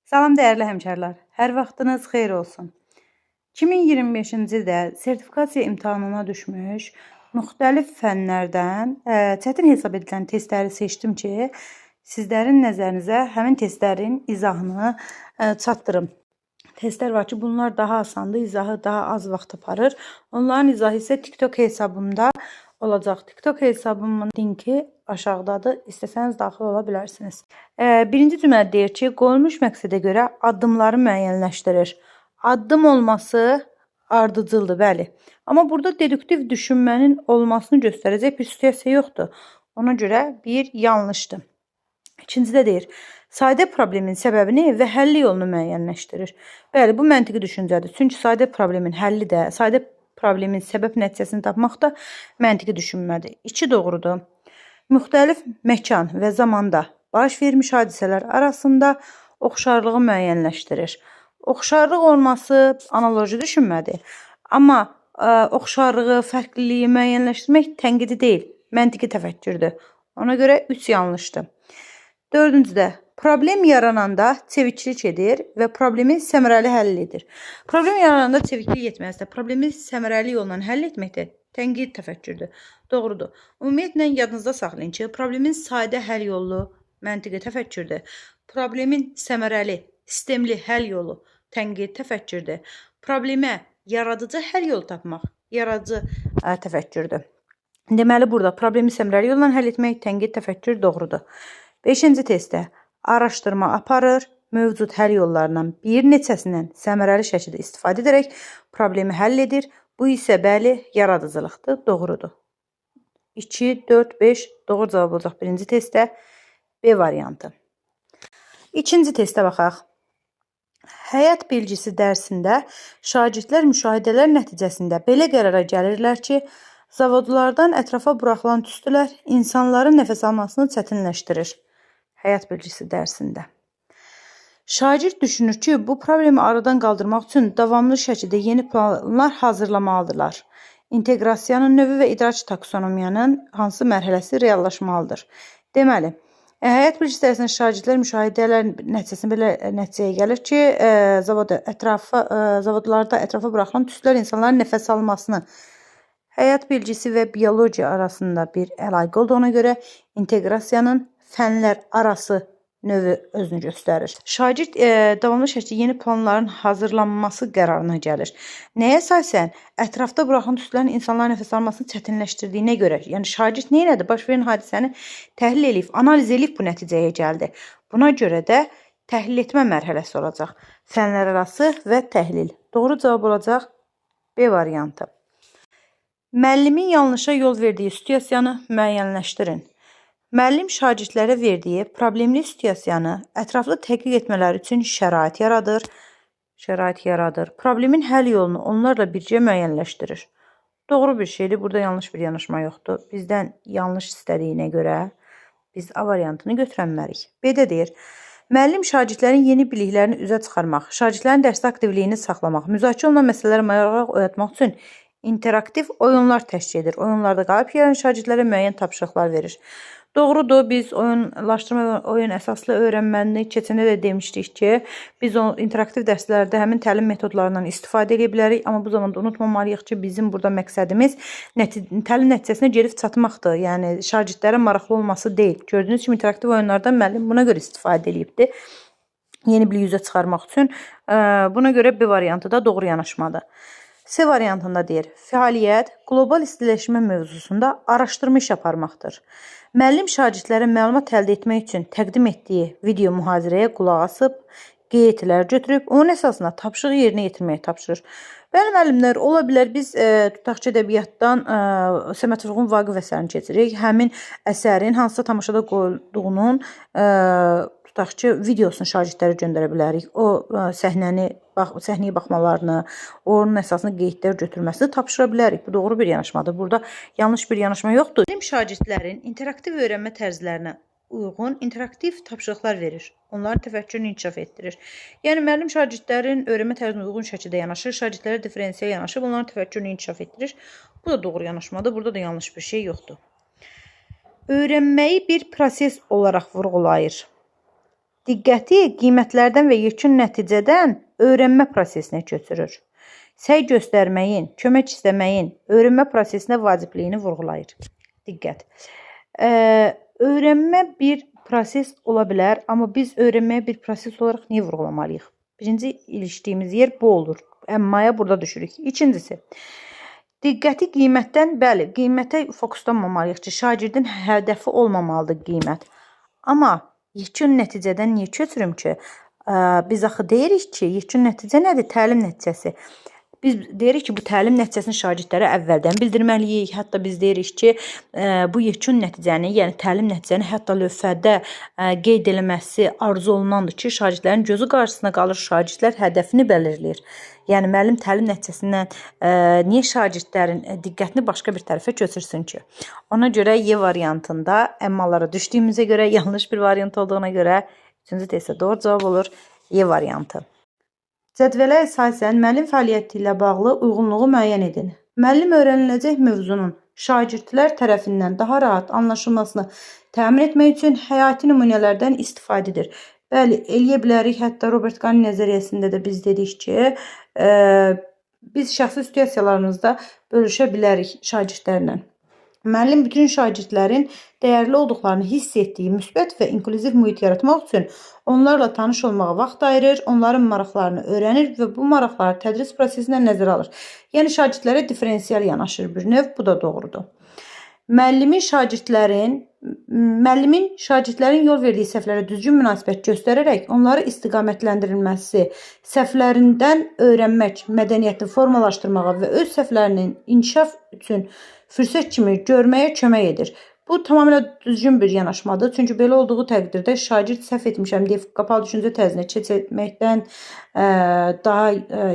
Salam dəyərli həmkarlar, hər vaxtınız xeyir olsun. 2025-ci ildə sertifikasiya imtahanına düşmüş müxtəlif fənlərdən çətin hesab edilən testləri seçdim ki, sizlərin nəzərinizə həmin testlərin izahını çatdırım. Testlər var ki, bunlar daha asandır, izahı daha az vaxt aparır. Onların izahı isə TikTok hesabımda olacaq. TikTok hesabımın linki aşağıdadır. İstəsəniz daxil ola bilərsiniz. Birinci cümlə deyir ki, qoyulmuş məqsədə görə addımları müəyyənləşdirir. Addım olması ardıcıldır, bəli. Amma burada deduktiv düşünmənin olmasını göstərəcək bir situasiya yoxdur. Ona görə bir yanlışdır. İkincidə deyir, sadə problemin səbəbini və həlli yolunu müəyyənləşdirir. Bəli, bu məntiqi düşüncədir. Çünki sadə problemin həlli də, sadə problemin səbəb nəticəsini tapmaq da məntiqi düşünmədir. 2 doğrudur. Müxtəlif məkan və zamanda baş vermiş hadisələr arasında oxşarlığı müəyyənləşdirir. Oxşarlıq olması analoji düşünmədir. Amma oxşarlığı, fərqliliyi müəyyənləşdirmək tənqidi deyil, məntiqi təfəkkürdür. Ona görə 3 yanlışdır. Dördüncüdə, problem yarananda çeviklik edir və problemi səmərəli həll edir. Problem yarananda çeviklik etməzsə, problemi səmərəli yolla həll etməkdə tənqid təfəkkürdür. Doğrudur. Ümumiyyətlə, yadınızda saxlayın ki, problemin sadə həll yolu məntiqi təfəkkürdür. Problemin səmərəli, sistemli həll yolu tənqid təfəkkürdür. Problemə yaradıcı həll yolu tapmaq yaradıcı təfəkkürdür. Deməli, burada problemi səmərəli yolla həll etmək tənqid təfəkkür doğrudur. 5-ci testdə araşdırma aparır, mövcud həll yollarından bir neçəsindən səmərəli şəkildə istifadə edərək problemi həll edir. Bu isə bəli, yaradıcılıqdır, doğrudur. 2, 4, 5 doğru cavab olacaq birinci testdə B variantı. İkinci testə baxaq. Həyat bilgisi dərsində şagirdlər müşahidələr nəticəsində belə qərara gəlirlər ki, zavodlardan ətrafa buraxılan tüstülər insanların nəfəs almasını çətinləşdirir. Həyat bilgisi dərsində. Şagird düşünür ki, bu problemi aradan qaldırmaq üçün davamlı şəkildə yeni planlar hazırlamalıdırlar. İnteqrasiyanın növü və idrak taksonomiyanın hansı mərhələsi reallaşmalıdır? Deməli, həyat bilgisi dərsində şagirdlər müşahidələr nəticəsində belə nəticəyə gəlir ki, zavodlarda ətrafa buraxılan tüstülər insanların nəfəs almasını həyat bilgisi və biologiya arasında bir əlaqə olduğuna görə inteqrasiyanın fənlər arası növü özünü göstərir. Şagird davamlı şəkildə yeni planların hazırlanması qərarına gəlir. Nəyə əsasən? Ətrafda buraxılan tüstülərin insanların nəfəs almasını çətinləşdirdiyinə görə. Yəni şagird nə elədi? Baş verən hadisəni təhlil edib, analiz edib bu nəticəyə gəldi. Buna görə də təhlil etmə mərhələsi olacaq. Fənlər arası və təhlil. Doğru cavab olacaq B variantı. Müəllimin yanlışa yol verdiyi situasiyanı müəyyənləşdirin. Müəllim şagirdlərə verdiyi problemli situasiyanı ətraflı tədqiq etmələri üçün şərait yaradır. Problemin həll yolunu onlarla birgə müəyyənləşdirir. Doğru bir şeydir. Burada yanlış bir yanaşma yoxdur. Bizdən yanlış istədiyinə görə biz A variantını götürənmərik. B-də deyir, müəllim şagirdlərin yeni biliklərini üzə çıxarmaq, şagirdlərin dərsdə aktivliyini saxlamaq, müzakirə olunan məsələləri maraq oyatmaq üçün interaktiv oyunlar təşkil edir. Oyunlarda qalib gələn şagirdlərə müəyyən tapşırıqlar verir. Doğrudur, biz oyunlaşdırma və oyun əsaslı öyrənməni keçəndə də demişdik ki, biz interaktiv dərslərdə həmin təlim metodlarından istifadə edə bilərik, amma bu zamanda unutmamalıyıq ki, bizim burada məqsədimiz təlim nəticəsinə gedib çatmaqdır. Yəni, şagirdlərin maraqlı olması deyil. Gördüyünüz kimi, interaktiv oyunlardan müəllim buna görə istifadə edibdir. Yeni bilik üzə çıxarmaq üçün. Buna görə B variantı da doğru yanaşmadır. C variantında deyir, fəaliyyət qlobal istiləşmə mövzusunda araşdırma iş aparmaqdır. Müəllim şagirdlərə məlumat əldə etmək üçün təqdim etdiyi video mühazirəyə qulaq asıb, qeydlər götürüb, onun əsasında tapşırığı yerinə yetirməyə tapşırır. Bəli, müəllimlər, ola bilər biz tutaq ki, ədəbiyyatdan Səməd Vurğun Vaqif əsərini keçirik. Həmin əsərin hansısa tamaşada qoyulduğunun tutaq ki, videosunu şagirdlərə göndərə bilərik. O səhnəyə baxmalarını, onun əsasında qeydlər götürməsini tapşıra bilərik. Bu doğru bir yanaşmadır. Burada yanlış bir yanaşma yoxdur. Müəllim şagirdlərin interaktiv öyrənmə tərzlərinə uyğun interaktiv tapşırıqlar verir. Onların təfəkkürünü inkişaf etdirir. Yəni, müəllim şagirdlərin öyrənmə tərzinə uyğun şəkildə yanaşır, şagirdlərə diferensiya yanaşıb, onların təfəkkürünü inkişaf etdirir. Bu da doğru yanaşmadır. Burada da yanlış bir şey yoxdur. Öyrənməyi bir proses olaraq vurğulayır. Diqqəti qiymətlərdən və yekun nəticədən öyrənmə prosesinə köçürür. Səy göstərməyin, kömək istəməyin öyrənmə prosesinə vacibliyini vurğulayır. Diqqət. Öyrənmə bir proses ola bilər, amma biz öyrənməyə bir proses olaraq niyə vurğulamalıyıq? Birinci ilişdiyimiz yer bu olur. Əmmaya burada düşürük. İkincisi, diqqəti qiymətdən, bəli, qiymətə fokuslanmamalıyıq ki, şagirdin hədəfi olmamalıdır qiymət. Amma yekun nəticədən niyə köçürüm ki? Biz axı deyirik ki, yekun nəticə nədir? Təlim nəticəsi. Biz deyirik ki, bu təlim nəticəsini şagirdlərə əvvəldən bildirməliyik. Hətta biz deyirik ki, bu yekun nəticəni, yəni təlim nəticəni hətta lövhədə qeyd eləməsi arzu olunandır ki, şagirdlərin gözü qarşısına qalır, şagirdlər hədəfini belirləyir. Yəni müəllim təlim nəticəsindən niyə şagirdlərin diqqətini başqa bir tərəfə köçürsün ki? Ona görə Y variantında əmmalara düşdüyümüzə görə, yanlış bir variant olduğuna görə 3-cü testdə doğru cavab olur Y variantı. Cədvələ əsasən müəllim fəaliyyəti ilə bağlı uyğunluğu müəyyən edin. Müəllim öyrəniləcək mövzunun şagirdlər tərəfindən daha rahat anlaşılmasını təmin etmək üçün həyati nümunələrdən istifadə edir. Bəli, eləyə bilərik. Hətta Robert Kahn nəzəriyyəsində də biz dedik ki, biz şəxsi situasiyalarımızda bölüşə bilərik şagirdlərlə. Müəllim bütün şagirdlərin dəyərli olduqlarını hiss etdiyi müsbət və inklüziv mühit yaratmaq üçün onlarla tanış olmağa vaxt ayırır, onların maraqlarını öyrənir və bu maraqları tədris prosesindən nəzərə alır. Yəni şagirdlərə diferensial yanaşır bir növ, bu da doğrudur. Müəllimin şagirdlərin yol verdiyi səhvlərə düzgün münasibət göstərərək onları istiqamətləndirilməsi, səhvlərindən öyrənmək, mədəniyyətini formalaşdırmağa və öz səhvlərinin inkişaf üçün fürsət kimi görməyə kömək edir. Bu tamamilə düzgün bir yanaşmadır. Çünki belə olduğu təqdirdə şagird səhv etmişəm deyə qapalı düşüncə tərzinə keçməkdən daha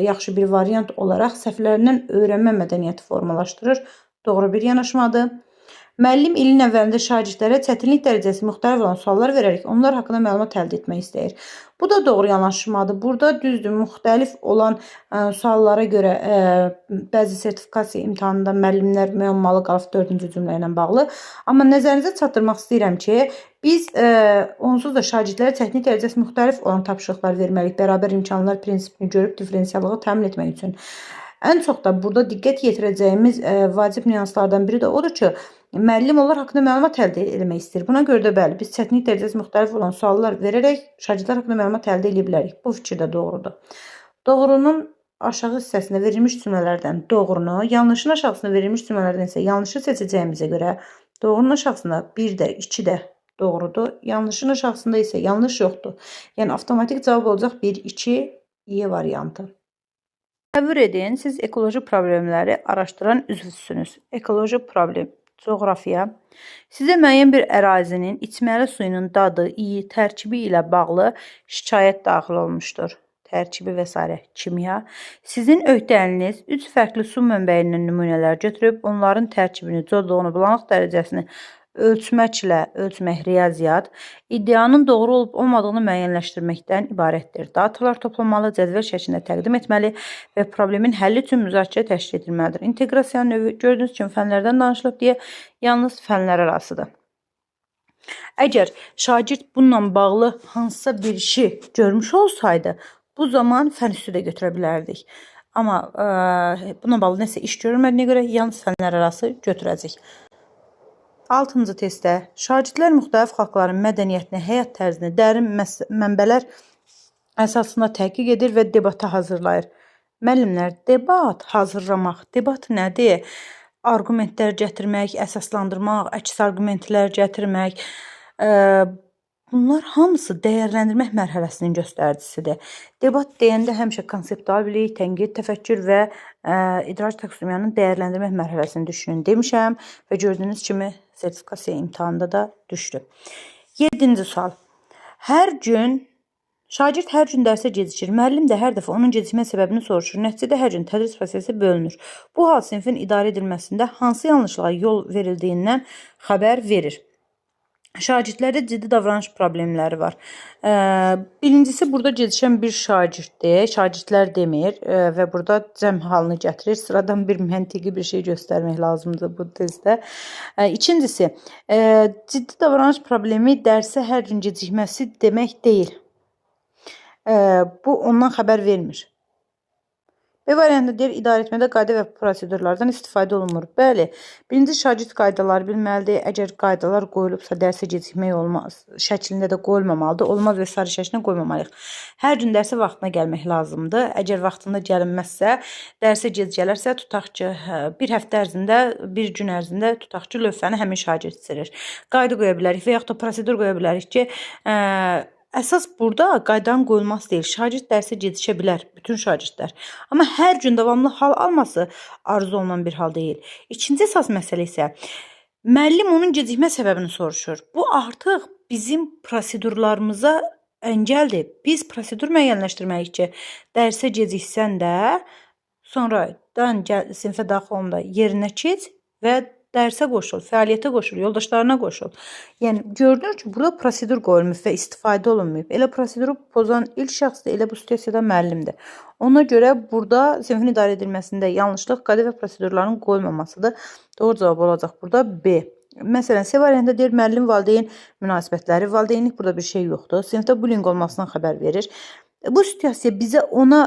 yaxşı bir variant olaraq səhvlərindən öyrənmə mədəniyyəti formalaşdırır. Doğru bir yanaşmadır. Müəllim ilin əvvəlində şagirdlərə çətinlik dərəcəsi müxtəlif olan suallar verərək onlar haqqında məlumat əldə etmək istəyir. Bu da doğru yanaşmadır. Burada düzdür, müxtəlif olan suallara görə bəzi sertifikasiya imtahanında müəllimlər müəmmalı qalıb 4-cü cümlə ilə bağlı. Amma nəzərinizə çatdırmaq istəyirəm ki, biz onsuz da şagirdlərə çətinlik dərəcəsi müxtəlif olan tapşırıqlar verməliyik. Bərabər imkanlar prinsipini görüb diferensiallığı təmin etmək üçün. Ən çox da burada diqqət yetirəcəyimiz vacib nüanslardan biri də odur ki, müəllim onlar haqqında məlumat əldə etmək istəyir. Buna görə də bəli, biz çətinlik dərəcəsi müxtəlif olan suallar verərək şagirdlər haqqında məlumat əldə edə bilərik. Bu fikir də doğrudur. Doğrunun aşağı hissəsində verilmiş cümlələrdən doğrunu, yanlışın aşağısında verilmiş cümlələrdən isə yanlışı seçəcəyimizə görə doğrunun aşağısında 1 də, 2 də doğrudur. Yanlışın aşağısında isə yanlış yoxdur. Yəni avtomatik cavab olacaq 1, 2, Y variantı. Təsəvvür edin, siz ekoloji problemləri araşdıran üzvsünüz. Ekoloji problem, coğrafiya. Sizə müəyyən bir ərazinin içməli suyunun dadı, iyi, tərkibi ilə bağlı şikayət daxil olmuşdur. Tərkibi və s. Kimya. Sizin öhdəliniz 3 fərqli su mənbəyindən nümunələr götürüb, onların tərkibini, codluğunu, bulanıq dərəcəsini ölçmək riyaziyyat, iddianın doğru olub olmadığını müəyyənləşdirməkdən ibarətdir. Datalar toplamalı, cədvəl şəklində təqdim etməli və problemin həlli üçün müzakirə təşkil edilməlidir. İnteqrasiya növü gördüyünüz kimi fənlərdən danışılıb deyə yalnız fənlər arasıdır. Əgər şagird bununla bağlı hansısa bir işi görmüş olsaydı, bu zaman fən üstü də götürə bilərdik. Amma buna bağlı nəsə iş görülmədiyinə görə yalnız fənlər arası götürəcək. 6-cı testdə şagirdlər müxtəlif xalqların mədəniyyətini, həyat tərzini dərin mənbələr əsasında tədqiq edir və debata hazırlayır. Müəllimlər, debat hazırlamaq, debat nədir? Arqumentlər gətirmək, əsaslandırmaq, əks arqumentlər gətirmək, bunlar hamısı dəyərləndirmək mərhələsinin göstəricisidir. Debat deyəndə həmişə konseptual bilik, tənqid, təfəkkür və idrac taksonomiyanın dəyərləndirmək mərhələsini düşünün demişəm və gördüyünüz kimi sertifikasiya imtahanında da düşdü. 7-ci sual. Şagird hər gün dərsə gecikir. Müəllim də hər dəfə onun gecikmə səbəbini soruşur. Nəticədə hər gün tədris prosesi bölünür. Bu hal sinifin idarə edilməsində hansı yanlışlığa yol verildiyindən xəbər verir? Şagirdlərdə ciddi davranış problemləri var. Birincisi, burada gecikən bir şagirddir. Şagirdlər demir və burada cəm halını gətirir. Sıradan bir məntiqi bir şey göstərmək lazımdır bu testdə. İkincisi, ciddi davranış problemi dərsə hər gün gecikməsi demək deyil. Bu ondan xəbər vermir. B variantı deyir, idarəetmədə qayda və prosedurlardan istifadə olunmur. Bəli, birinci şagird qaydaları bilməlidir. Əgər qaydalar qoyulubsa, dərsə gecikmək olmaz. Şəklində də qoyulmamalıdır. Olmaz və sarı şəklinə qoymamalıyıq. Hər gün dərsə vaxtına gəlmək lazımdır. Əgər vaxtında gəlinməzsə, dərsə gec gələrsə, tutaq ki, bir həftə ərzində, bir gün ərzində tutaq ki, lövhəni həmin şagird silir. Qayda qoya bilərik və yaxud da prosedur qoya bilərik ki, əsas burada qaydanın qoyulması deyil. Şagird dərsə gecikə bilər, bütün şagirdlər. Amma hər gün davamlı hal alması arzu olunan bir hal deyil. İkinci əsas məsələ isə müəllim onun gecikmə səbəbini soruşur. Bu artıq bizim prosedurlarımıza əngəldir. Biz prosedur müəyyənləşdirməliyik ki, dərsə geciksən də sonradan sinifə daxil olanda yerinə keç və dərsə qoşul, fəaliyyətə qoşul, yoldaşlarına qoşul. Yəni gördünüz ki, burada prosedur qoyulmuş və istifadə olunmayıb. Elə proseduru pozan ilk şəxsdir, elə bu situasiyada müəllimdir. Ona görə burada sinifin idarə edilməsində yanlışlıq qayda və prosedurların qoyulmamasıdır. Doğru cavab olacaq burada B. Məsələn, C variantında deyir, müəllim valideyn münasibətləri, valideynlik burada bir şey yoxdur. Sinifdə bullying olmasından xəbər verir. Bu situasiya bizə ona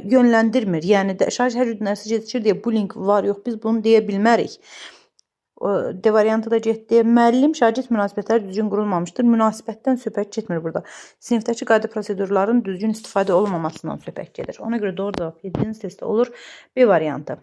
yönləndirmir. Yəni şagird hər gün dərsə gecikir deyə bullying var, yox, biz bunu deyə bilmərik. D variantı da getdi. Müəllim şagird münasibətləri düzgün qurulmamışdır. Münasibətdən söhbət getmir burada. Sinifdəki qayda prosedurların düzgün istifadə olunmamasından söhbət gedir. Ona görə doğru cavab 7-ci testdə olur B variantı.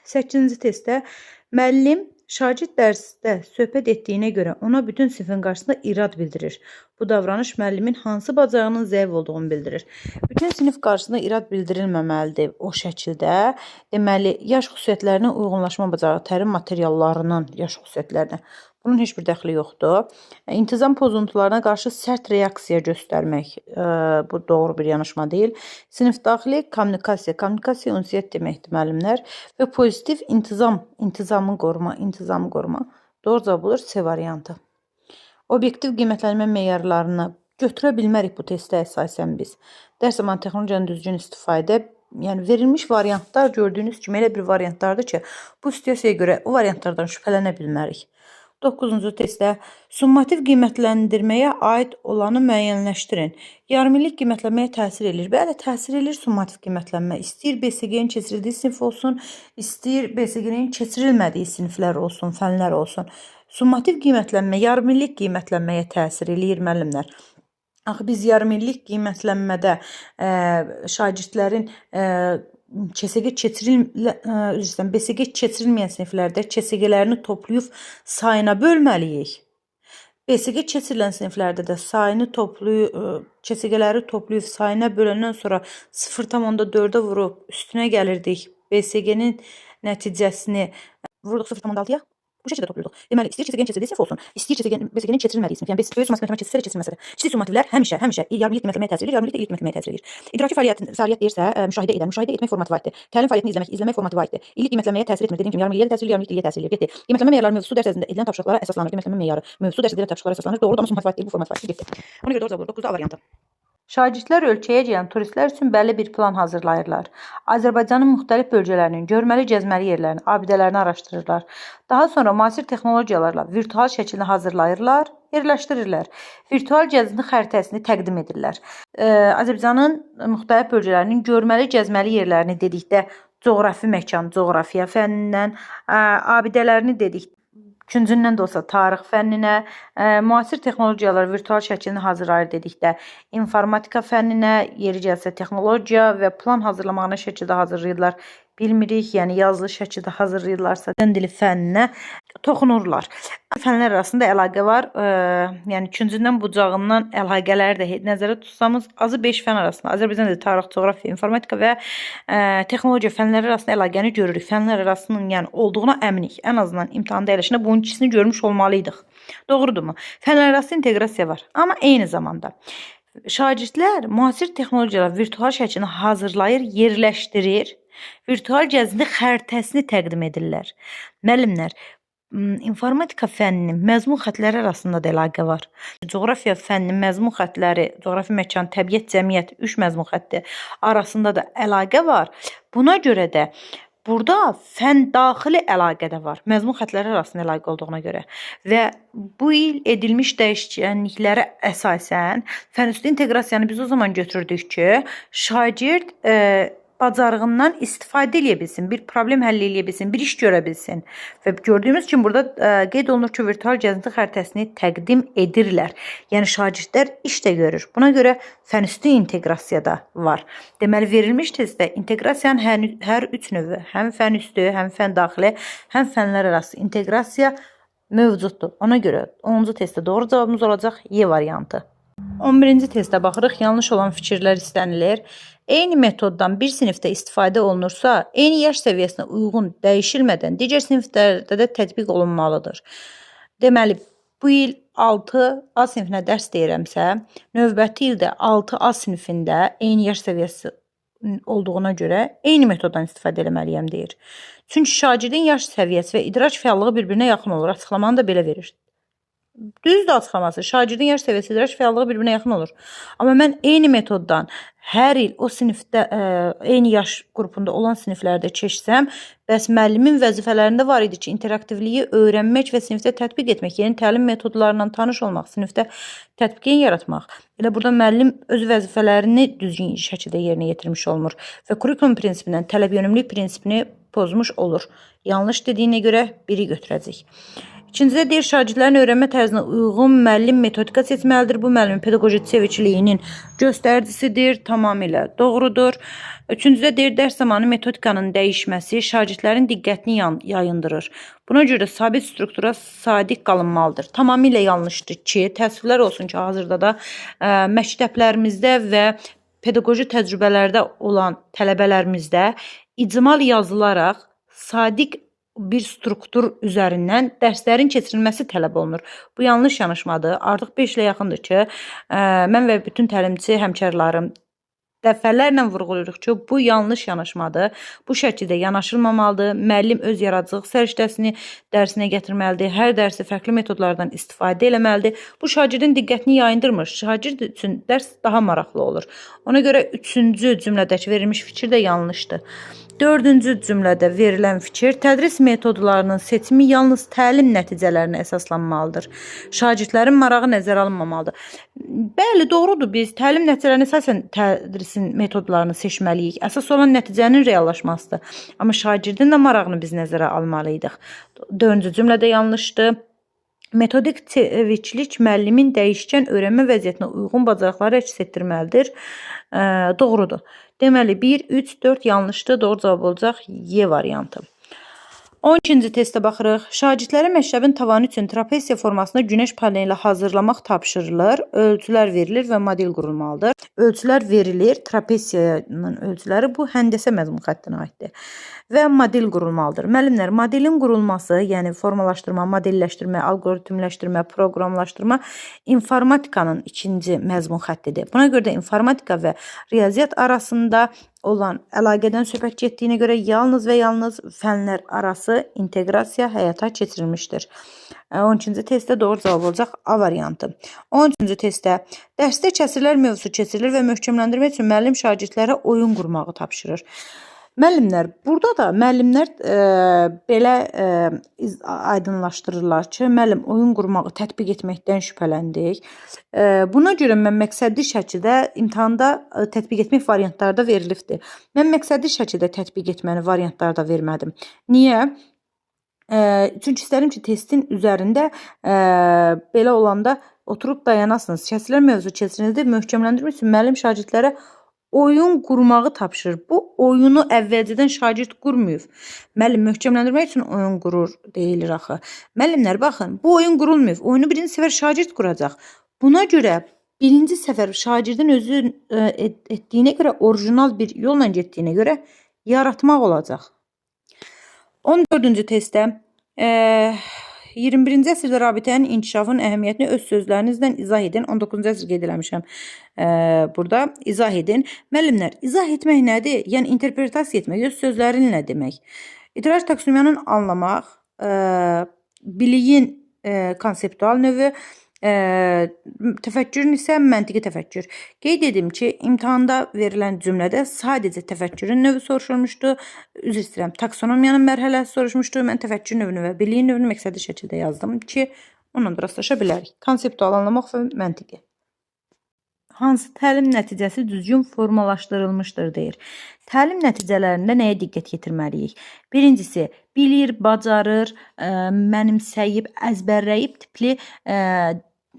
8-ci testdə müəllim şagird dərsdə söhbət etdiyinə görə ona bütün sinifin qarşısında irad bildirir. Bu davranış müəllimin hansı bacarığının zəif olduğunu bildirir. Bütün sinif qarşısında irad bildirilməməlidir o şəkildə. Deməli, yaş xüsusiyyətlərinə uyğunlaşma bacarığı, təlim materiallarının yaş xüsusiyyətlərinə. Bunun heç bir dəxli yoxdur. İntizam pozuntularına qarşı sərt reaksiya göstərmək bu doğru bir yanaşma deyil. Sinif daxili kommunikasiya, kommunikasiya ünsiyyət deməkdir müəllimlər və pozitiv intizamı qoruma. Doğru cavab olur C variantı. Obyektiv qiymətlənmə meyarlarını götürə bilmərik bu testdə əsasən biz. Dərs zamanı texnologiyanın düzgün istifadə, yəni verilmiş variantlar gördüyünüz kimi elə bir variantlardır ki, bu situasiyaya görə o variantlardan şübhələnə bilmərik. 9-cu testdə summativ qiymətləndirməyə aid olanı müəyyənləşdirin. Yarımillik qiymətlənməyə təsir edir. Bəli, təsir edir summativ qiymətlənmə. İstəyir BSG-nin keçirildiyi sinif olsun, istəyir BSG-nin keçirilmədiyi siniflər olsun, fənlər olsun. Summativ qiymətlənmə, yarımillik qiymətlənməyə təsir eləyir müəllimlər. Axı biz yarımillik qiymətlənmədə şagirdlərin BSG keçirilməyən siniflərdə KSG-lərini toplayıb sayına bölməliyik. BSG keçirilən siniflərdə də sayını KSG-ləri toplayıb sayına böləndən sonra 0,4-ə vurub üstünə gəlirdik. BSG-nin nəticəsini vurduq 0,6-ya. Bu şəkildə toplayırdıq. Deməli, istəyir KSG-nin keçirildiyi sinif olsun, istəyir BSG-nin keçirilmədiyi sinif. Yəni, böyük summativ keçirilsə də keçirilməsə də. Kiçik summativlər həmişə yarımillik qiymətlənməyə təsir edir, yarımillik də ilk qiymətlənməyə təsir edir. İdraki fəaliyyət deyirsə, müşahidə etmək formatı var idi. Təlim fəaliyyətini izləmək formatı var idi. İllik qiymətlənməyə təsir etmir. Dediyim kimi, yarımilliyə də təsir edir, yarımillik də illiyə təsir edir. Getdi. Qiymətlənmə meyarları mövzusu dərs ərzində edilən tapşırıqlara əsaslanır. Qiymətlənmə meyarı mövzusu dərs edilən tapşırıqlara əsaslanır. Doğru, amma format var deyil, bu format var. Getdi. Ona görə doğru cavab olur. 9-da A variantı. Şagirdlər ölkəyə gələn turistlər üçün bəlli bir plan hazırlayırlar. Azərbaycanın müxtəlif bölgələrinin, görməli gəzməli yerlərini, abidələrini araşdırırlar. Daha sonra müasir texnologiyalarla virtual şəkildə hazırlayırlar, yerləşdirirlər. Virtual gəzinti xəritəsini təqdim edirlər. Azərbaycanın müxtəlif bölgələrinin görməli gəzməli yerlərini dedikdə coğrafi məkan, coğrafiya fənnindən, abidələrini dedikdə üçüncündən də olsa tarix fənninə, müasir texnologiyalar virtual şəklini hazırlayır dedikdə informatika fənninə, yeri gəlsə texnologiya və plan hazırlamağına şəkildə hazırlayırlar. Bilmirik, yəni yazılı şəkildə hazırlayırlarsa dili fənninə toxunurlar. Fənlər arasında əlaqə var. Yəni üçüncüdən bucağından əlaqələri də nəzərə tutsamız azı 5 fən arasında Azərbaycanda tarix, coğrafiya, informatika və texnologiya fənləri arasında əlaqəni görürük. Fənlər arasının yəni olduğuna əminik. Ən azından imtahanda əyləşəndə bunun ikisini görmüş olmalıydıq. Doğrudurmu? Fənlər arası inteqrasiya var. Amma eyni zamanda şagirdlər müasir texnologiyalar virtual şəklini hazırlayır, yerləşdirir. Virtual gəzinti xəritəsini təqdim edirlər. Müəllimlər, informatika fənninin məzmun xəttləri arasında da əlaqə var. Coğrafiya fənninin məzmun xəttləri, coğrafi məkan, təbiət, cəmiyyət 3 məzmun xətti arasında da əlaqə var. Buna görə də burada fənn daxili əlaqə də var. Məzmun xəttləri arasında əlaqə olduğuna görə və bu il edilmiş dəyişikliklərə əsasən fənüstü inteqrasiyanı biz o zaman götürdük ki, şagird bacarığından istifadə edə bilsin, bir problem həll edə bilsin, bir iş görə bilsin. Və gördüyümüz kimi burada qeyd olunur ki, virtual gəzinti xəritəsini təqdim edirlər. Yəni şagirdlər iş də görür. Buna görə fənüstü inteqrasiya da var. Deməli verilmiş testdə inteqrasiyanın hər üç növü, həm fənüstü, həm fən daxili, həm fənlər arası inteqrasiya mövcuddur. Ona görə 10-cu testdə doğru cavabımız olacaq Y variantı. 11-ci testə baxırıq. Yanlış olan fikirlər istənilir. Eyni metoddan bir sinifdə istifadə olunursa, eyni yaş səviyyəsinə uyğun dəyişilmədən digər siniflərdə də tətbiq olunmalıdır. Deməli, bu il 6 A sinifinə dərs deyirəmsə, növbəti ildə 6 A sinifində eyni yaş səviyyəsi olduğuna görə eyni metoddan istifadə etməliyəm deyir. Çünki şagirdin yaş səviyyəsi və idrak fəallığı bir-birinə yaxın olur. Açıqlamanı da belə verir. Düzdür açıqlaması. Şagirdin yaş səviyyəsi, idrak fəallığı bir-birinə yaxın olur. Amma mən eyni metoddan hər il o sinifdə eyni yaş qrupunda olan siniflərdə keçsəm, bəs müəllimin vəzifələrində var idi ki, interaktivliyi öyrənmək və sinifdə tətbiq etmək, yeni təlim metodlarından tanış olmaq, sinifdə tətbiqin yaratmaq. Elə burada müəllim öz vəzifələrini düzgün şəkildə yerinə yetirmiş olmur və kurikulum prinsipindən tələb-yönümlülük prinsipini pozmuş olur. Yanlış dediyinə görə biri götürəcək. İkincidə deyir, şagirdlərin öyrənmə tərzinə uyğun müəllim metodika seçməlidir. Bu müəllimin pedaqoji çeviçiliyinin göstəricisidir, tamamilə doğrudur. Üçüncüdə deyir, dərs zamanı metodikanın dəyişməsi şagirdlərin diqqətini yayındırır. Buna görə sabit struktura sadiq qalınmalıdır. Tamamilə yanlışdır ki, təəssüflər olsun ki, hazırda da məktəblərimizdə və pedaqoji təcrübələrdə olan tələbələrimizdə icmal yazılaraq sadiq bir struktur üzərindən dərslərin keçirilməsi tələb olunur. Bu yanlış yanaşmadır. Artıq 5 ilə yaxındır ki, mən və bütün təlimçi həmkarlarım dəfələrlə vurğuluruq ki, bu yanlış yanaşmadır. Bu şəkildə yanaşılmamalıdır. Müəllim öz yaradıcılıq səriştəsini dərsinə gətirməlidir. Hər dərsi fərqli metodlardan istifadə etməlidir. Bu şagirdin diqqətini yayındırmır. Şagird üçün dərs daha maraqlı olur. Ona görə 3-cü cümlədəki verilmiş fikir də yanlışdır. 4-cü cümlədə verilən fikir, tədris metodlarının seçimi yalnız təlim nəticələrinə əsaslanmalıdır. Şagirdlərin marağı nəzərə alınmamalıdır. Bəli, doğrudur. Biz təlim nəticələrinə əsasən tədrisin metodlarını seçməliyik. Əsas olan nəticənin reallaşmasıdır. Amma şagirdin də marağını biz nəzərə almalıydıq. 4-cü cümlədə yanlışdır. Metodik çeviçlik müəllimin dəyişkən öyrənmə vəziyyətinə uyğun bacarıqları əks etdirməlidir. Doğrudur. Deməli, 1, 3, 4 yanlışdır. Doğru cavab olacaq Y variantı. 12-ci testə baxırıq. Şagirdlərə məktəbin tavanı üçün trapesiya formasında günəş paneli ilə hazırlamaq tapşırılır. Ölçülər verilir və model qurulmalıdır. Ölçülər verilir. Trapesiyanın ölçüləri bu həndəsə məzmun xəttinə aiddir. Və model qurulmalıdır. Müəllimlər, modelin qurulması, yəni formalaşdırma, modelləşdirmə, alqoritmləşdirmə, proqramlaşdırma informatikanın ikinci məzmun xəttidir. Buna görə də informatika və riyaziyyat arasında olan əlaqədən söhbət getdiyinə görə yalnız və yalnız fənlər arası inteqrasiya həyata keçirilmişdir. 12-ci testdə doğru cavab olacaq A variantı. 13-cü testdə dərsdə kəsirlər mövzusu keçirilir və möhkəmləndirmək üçün müəllim şagirdlərə oyun qurmağı tapşırır. Müəllimlər, burada da müəllimlər belə aydınlaşdırırlar ki, müəllim oyun qurmağı tətbiq etməkdən şübhələndik. Buna görə mən məqsədli şəkildə imtahanda tətbiq etmək variantlarda verilibdir. Mən məqsədli şəkildə tətbiq etməni variantlarda vermədim. Niyə? Çünki istədim ki, testin üzərində belə olanda oturub dayanasınız. Kəsirlər mövzu keçirildi, möhkəmləndirmək üçün müəllim şagirdlərə oyun qurmağı tapşırır. Bu oyunu əvvəlcədən şagird qurmuyub. Müəllim möhkəmləndirmək üçün oyun qurur deyilir axı. Müəllimlər, baxın, bu oyun qurulmuyub. Oyunu birinci səfər şagird quracaq. Buna görə birinci səfər şagirdin özü etdiyinə görə, orijinal bir yolla getdiyinə görə yaratmaq olacaq. 14-cü testdə 21-ci əsrdə rabitənin inkişafının əhəmiyyətini öz sözlərinizlə izah edin. 19-cu əsr qeyd eləmişəm. Burada izah edin. Müəllimlər, izah etmək nədir? Yəni interpretasiya etmək, öz sözlərinlə demək. İdrak taksonomiyanın anlamaq, biliyin konseptual növü, təfəkkürün isə məntiqi təfəkkür. Qeyd edim ki, imtahanda verilən cümlədə sadəcə təfəkkürün növü soruşulmuşdu. Üzr istəyirəm, taksonomiyanın mərhələsi soruşmuşdu. Mən təfəkkür növünü və biliyin növünü məqsədi şəkildə yazdım ki, onunla rastlaşa bilərik. Konseptual anlamaq və məntiqi. Hansı təlim nəticəsi düzgün formalaşdırılmışdır deyir. Təlim nəticələrində nəyə diqqət yetirməliyik? Birincisi, bilir, bacarır, mənimsəyib, əzbərləyib tipli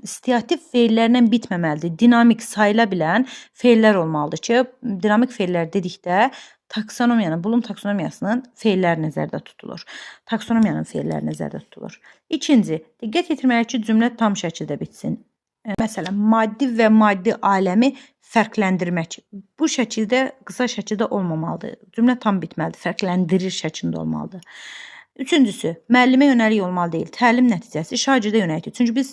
stativ feillərlə bitməməlidir. Dinamik sayıla bilən feillər olmalıdır ki, dinamik feillər dedikdə taksonomiyanın, Bloom taksonomiyasının feilləri nəzərdə tutulur. Taksonomiyanın feilləri nəzərdə tutulur. İkinci, diqqət yetirməliyik ki, cümlə tam şəkildə bitsin. Məsələn, maddi və maddi aləmi fərqləndirmək. Bu şəkildə, qısa şəkildə olmamalıdır. Cümlə tam bitməlidir, fərqləndirir şəklində olmalıdır. Üçüncüsü, müəllimə yönəlik olmalı deyil. Təlim nəticəsi şagirdə yönəlikdir. Çünki biz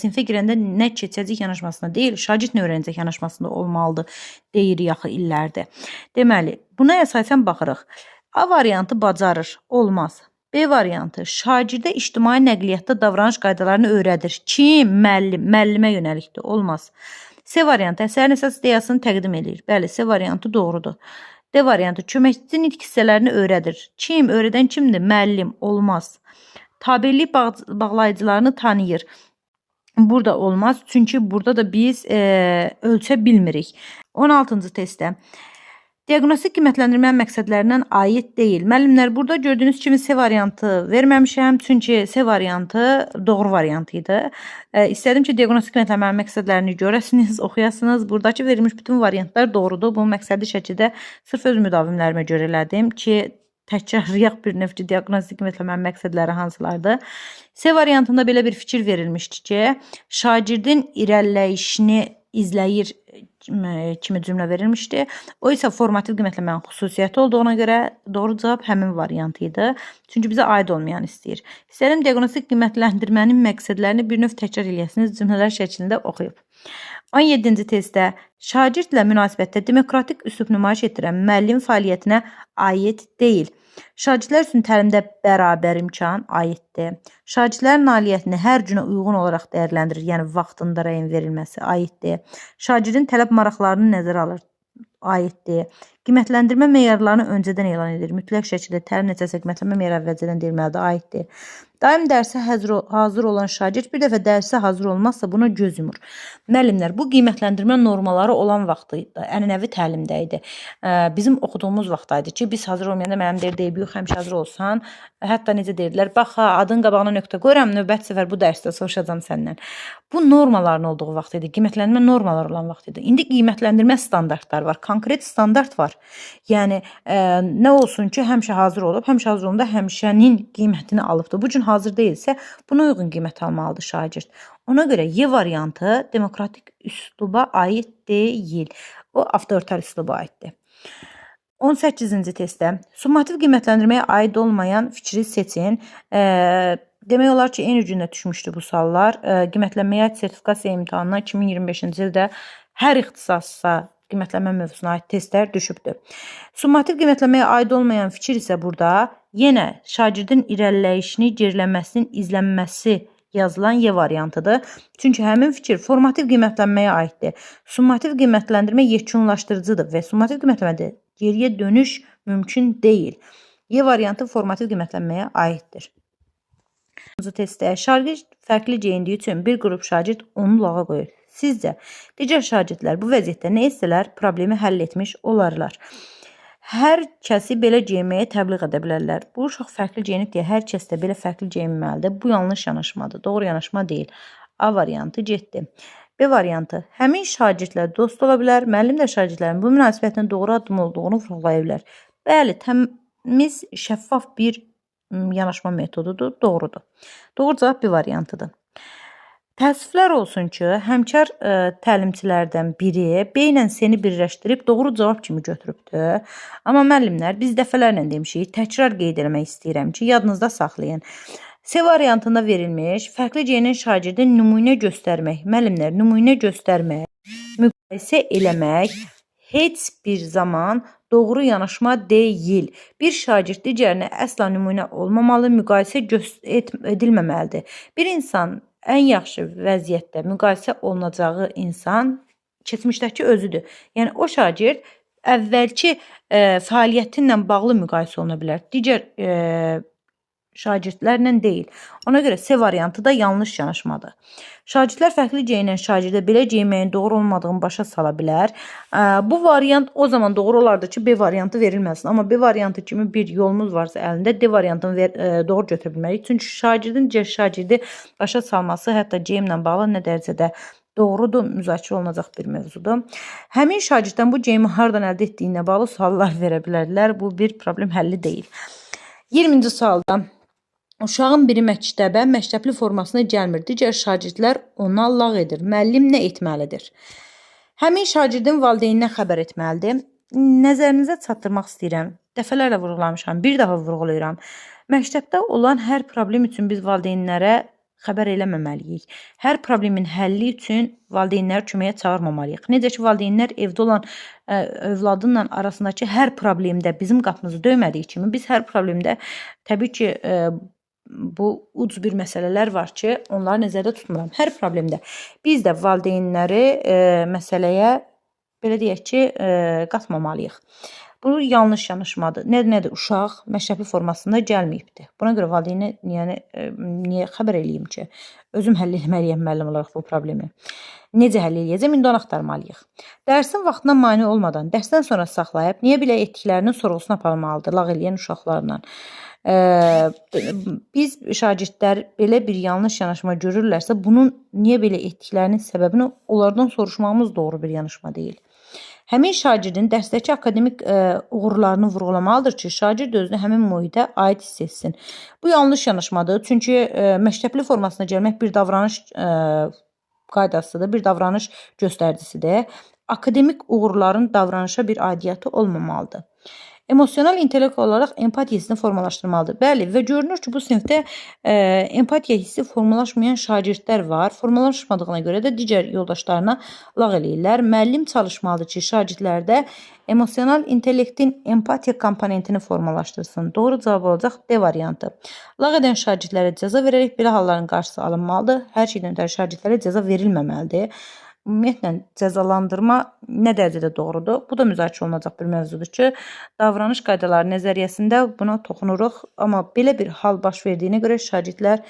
sinfə girəndə nə keçəcək yanaşmasında deyil, şagird nə öyrənəcək yanaşmasında olmalıdır deyirik axı illərdir. Deməli, buna əsasən baxırıq. A variantı bacarır, olmaz. B variantı, şagirdə ictimai nəqliyyatda davranış qaydalarını öyrədir. Kim? Müəllim, müəllimə yönəlikdir, olmaz. C variantı, əsərin əsas ideyasını təqdim edir. Bəli, C variantı doğrudur. D variantı, köməkçi nitq hissələrini öyrədir. Kim? Öyrədən kimdir? Müəllim, olmaz. Tabirlik bağlayıcılarını tanıyır. Burada olmaz, çünki burada da biz ölçə bilmirik. 16-cı testdə. Diaqnostik qiymətləndirmə məqsədlərindən aid deyil. Müəllimlər, burada gördüyünüz kimi C variantı verməmişəm, çünki C variantı doğru variantı idi. İstədim ki, diaqnostik qiymətləndirmə məqsədlərini görəsiniz, oxuyasınız. Buradakı verilmiş bütün variantlar doğrudur. Bu məqsədi şəkildə sırf öz müdavimlərimə görə elədim ki, təkrarlayaq bir növ ki, diaqnostik qiymətləndirmə məqsədləri hansılardır. C variantında belə bir fikir verilmişdi ki, şagirdin irəliləyişini izləyir kimi cümlə verilmişdi. O isə formativ qiymətlənmənin xüsusiyyəti olduğuna görə doğru cavab həmin variantı idi. Çünki bizə aid olmayan istəyir. İstəyirəm diaqnostik qiymətləndirmənin məqsədlərini bir növ təkrar eləyəsiniz, cümlələr şəklində oxuyub. 17-ci testdə şagirdlə münasibətdə demokratik üslub nümayiş etdirən müəllim fəaliyyətinə aid deyil. Şagirdlər üçün təlimdə bərabər imkan aiddir. Şagirdlərin nailiyyətini hər günə uyğun olaraq dəyərləndirir, yəni vaxtında rəyin verilməsi aiddir. Şagirdin tələb maraqlarını nəzərə alır, aiddir. Qiymətləndirmə meyarlarını öncədən elan edir. Mütləq şəkildə təlim nəticəsində qiymətlənmə meyarı əvvəlcədən deyilməlidir, aiddir. Daim dərsə hazır olan şagird bir dəfə dərsə hazır olmazsa buna göz yumur. Müəllimlər, bu qiymətləndirmə normaları olan vaxtıydı, ənənəvi təlimdə idi. Bizim oxuduğumuz vaxtdaydı ki, biz hazır olmayanda müəllim deyib, yox, həmişə hazır olsan. Hətta necə deyirlər, bax, adın qabağına nöqtə qoyuram, növbət səfər bu dərsdə soruşacağam səndən. Bu normaların olduğu vaxt idi, qiymətləndirmə normalar olan vaxt idi. İndi qiymətləndirmə standartlar var, konkret standart var. Yəni, nə olsun ki, həmişə hazır olub, həmişə hazır olanda həmişənin qiymətini alıbdır. Bu gün hazır deyilsə, buna uyğun qiymət almalıdır şagird. Ona görə Y variantı demokratik üsluba aid deyil. O, avtoritar üsluba aiddir. 18-ci testdə summativ qiymətləndirməyə aid olmayan fikri seçin. Demək olar ki, eyni gündə düşmüşdü bu suallar. Qiymətlənməyə aid sertifikasiya imtahanına 2025-ci ildə hər ixtisasa qiymətlənmə mövzusuna aid testlər düşübdür. Summativ qiymətlənməyə aid olmayan fikir isə burada yenə şagirdin irəliləyişini, geriləməsinin izlənməsi yazılan Y variantıdır. Çünki həmin fikir formativ qiymətlənməyə aiddir. Summativ qiymətləndirmə yekunlaşdırıcıdır və summativ qiymətlənmədə geriyə dönüş mümkün deyil. Y variantı formativ qiymətlənməyə aiddir. Testdə şagird fərqli geyindiyi üçün bir qrup şagird onu lağa qoyur. Sizcə, digər şagirdlər bu vəziyyətdə nə etsələr problemi həll etmiş olarlar. Hər kəsi belə geyinməyə təbliğ edə bilərlər. Bu uşaq fərqli geyinib deyə hər kəs də belə fərqli geyinməlidir. Bu yanlış yanaşmadır. Doğru yanaşma deyil. A variantı getdi. B variantı. Həmin şagirdlər dost ola bilər. Müəllim də şagirdlərin bu münasibətinin doğru addım olduğunu vurğulaya bilər. Bəli, təmiz, şəffaf bir yanaşma metodudur. Doğrudur. Doğru cavab B variantıdır. Təəssüflər olsun ki, həmkar təlimçilərdən biri B ilə C-ni birləşdirib doğru cavab kimi götürübdür. Amma müəllimlər, biz dəfələrlə demişik, təkrar qeyd eləmək istəyirəm ki, yadınızda saxlayın. C variantında verilmiş, fərqli geyinən şagirdin nümunə göstərmək, müəllimlər, nümunə göstərmək, müqayisə eləmək heç bir zaman doğru yanaşma deyil. Bir şagird digərinə əsla nümunə olmamalı, müqayisə edilməməlidir. Bir insan ən yaxşı vəziyyətdə müqayisə olunacağı insan keçmişdəki özüdür. Yəni o şagird əvvəlki fəaliyyətinlə bağlı müqayisə oluna bilər. Digər şagirdlərlə deyil. Ona görə C variantı da yanlış yanaşmadır. Şagirdlər fərqli geyinən şagirdə belə geyinməyin doğru olmadığını başa sala bilər. Bu variant o zaman doğru olardı ki, B variantı verilməsin. Amma B variantı kimi bir yolumuz varsa əlində D variantını doğru götürə bilmərik. Çünki şagirdin digər şagirdi başa salması hətta geyimlə bağlı nə dərəcədə doğrudur, müzakirə olunacaq bir mövzudur. Həmin şagirddən bu geyimi hardan əldə etdiyinə bağlı suallar verə bilərdilər. Bu bir problem həlli deyil. 20-ci sualda uşağın biri məktəbli formasına gəlmir. Digər şagirdlər ona lağ edir. Müəllim nə etməlidir? Həmin şagirdin valideyninə xəbər etməlidir. Nəzərinizə çatdırmaq istəyirəm. Dəfələrlə vurğulamışam, bir daha vurğulayıram. Məktəbdə olan hər problem üçün biz valideynlərə xəbər eləməməliyik. Hər problemin həlli üçün valideynləri köməyə çağırmamalıyıq. Necə ki, valideynlər evdə olan övladınla arasındakı hər problemdə bizim qapımızı döymədiyi kimi, biz hər problemdə təbii ki, bu uc bir məsələlər var ki, onları nəzərdə tutmuram. Hər problemdə biz də valideynləri məsələyə, belə deyək ki, qatmamalıyıq. Bu yanlış yanaşmadır. Nədir? Uşaq məktəbli formasında gəlməyibdir. Buna görə valideyni niyə xəbər eləyim ki? Özüm həll etməliyəm müəllim olaraq bu problemi. Necə həll eləyəcəm? İndi onu axtarmalıyıq. Dərsin vaxtına mane olmadan, dərsdən sonra saxlayıb, niyə belə etdiklərinin sorğusuna aparmalıdır lağ eləyən uşaqlarla. Biz şagirdlər belə bir yanlış yanaşma görürlərsə, bunun niyə belə etdiklərinin səbəbini onlardan soruşmağımız doğru bir yanaşma deyil. Həmin şagirdin dərsdəki akademik uğurlarını vurğulamalıdır ki, şagird özünü həmin mühitə aid hiss etsin. Bu yanlış yanaşmadır. Çünki məktəbli formasına gəlmək bir davranış qaydasıdır, bir davranış göstəricisidir. Akademik uğurların davranışa bir aidiyyəti olmamalıdır. Emosional intellekt olaraq empatiya hissini formalaşdırmalıdır. Bəli, və görünür ki, bu sinifdə empatiya hissi formalaşmayan şagirdlər var. Formalaşmadığına görə də digər yoldaşlarına lağ eləyirlər. Müəllim çalışmalıdır ki, şagirdlərdə emosional intellektin empatiya komponentini formalaşdırsın. Doğru cavab olacaq D variantı. Lağ edən şagirdlərə cəza verərək belə halların qarşısı alınmalıdır. Hər şeydən ötəri şagirdlərə cəza verilməməlidir. Ümumiyyətlə, cəzalandırma nə dərəcədə doğrudur? Bu da müzakirə olunacaq bir mövzudur ki, davranış qaydaları nəzəriyyəsində buna toxunuruq. Amma belə bir hal baş verdiyinə görə şagirdlər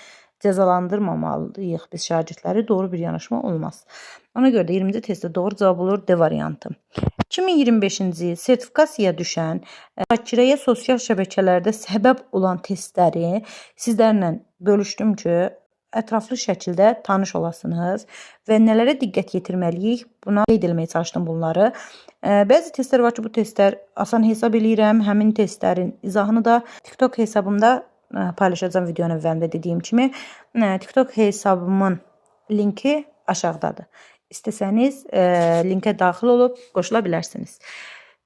cəzalandırmamalıyıq biz şagirdləri. Doğru bir yanaşma olmaz. Ona görə də 20-ci testdə doğru cavab olur D variantı. 2025-ci il sertifikasiyaya düşən müzakirəyə sosial şəbəkələrdə səbəb olan testləri sizlərlə bölüşdüm ki, ətraflı şəkildə tanış olasınız və nələrə diqqət yetirməliyik, buna qeyd etməyə çalışdım bunları. Bəzi testlər var ki, bu testlər asan hesab eləyirəm. Həmin testlərin izahını da TikTok hesabımda paylaşacağım videonun əvvəlində dediyim kimi. TikTok hesabımın linki aşağıdadır. İstəsəniz linkə daxil olub qoşula bilərsiniz.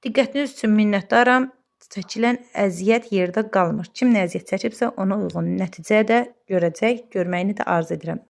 Diqqətiniz üçün minnətdaram. Çəkilən əziyyət yerdə qalmır. Kim nə əziyyət çəkibsə, ona uyğun nəticə də görəcək, görməyini də arzu edirəm.